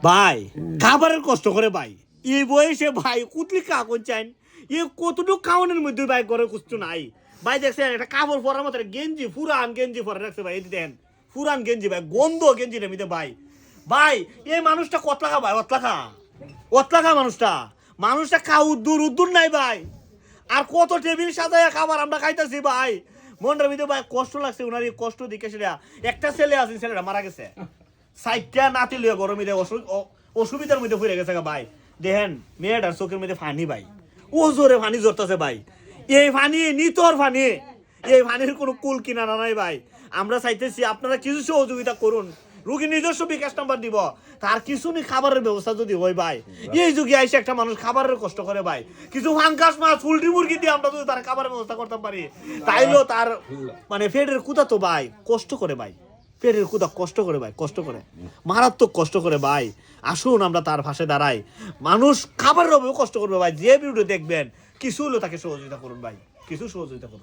ভাই খাবারের কষ্ট করে ভাই এই বয়সে ভাই কুতলি কাগজ চাইন এ কতটুকু খাওয়ানোর মধ্যে ভাই ঘরে কুস্তু নাই ভাই দেখছেন একটা কাপড় পরার মতো গেঞ্জি পুরান গেঞ্জি পরে রাখছে ভাই এটি দেন পুরান গেঞ্জি ভাই গন্ধ গেঞ্জি নেমিতে ভাই ভাই এই মানুষটা কতলাখা ভাই অতলাখা মানুষটা উদ্দুর উদ্দুর নাই ভাই আর কত টেবিল সাজায় খাবার আমরা খাইতেছি ভাই মনটার ভিতরে ভাই কষ্ট লাগছে ওনার এই কষ্ট দিকে সেটা একটা ছেলে আছে ছেলেটা মারা গেছে সাইটটা নাতি লিয়ে গরমে অসুবিধার মধ্যে পড়ে গেছে ভাই দেখেন মেয়েটার চোখের মধ্যে ফানি ভাই ও জোরে ফানি জোরতেছে ভাই এই ফানি নিতর ফানি এই ফানির কোনো কুল কিনারা নাই ভাই আমরা চাইতেছি আপনারা কিছু সহযোগিতা করুন রুগী নিজস্ব বিকাশ নাম্বার দিব তার কিছু নি খাবারের ব্যবস্থা যদি হয় ভাই এই যুগে আইসে একটা মানুষ খাবারের কষ্ট করে ভাই কিছু ফাঙ্গাস মাছ পোল্ট্রি মুরগি দিয়ে আমরা যদি তার খাবারের ব্যবস্থা করতে পারি তাইলেও তার মানে পেটের কুতা তো ভাই কষ্ট করে ভাই পেটের কুদা কষ্ট করে ভাই কষ্ট করে মারাত্মক কষ্ট করে ভাই আসুন আমরা তার পাশে দাঁড়াই মানুষ খাবারের অভাবে কষ্ট করবে ভাই যে ভিডিও দেখবেন কিছু হলেও তাকে সহযোগিতা করুন ভাই কিছু সহযোগিতা করুন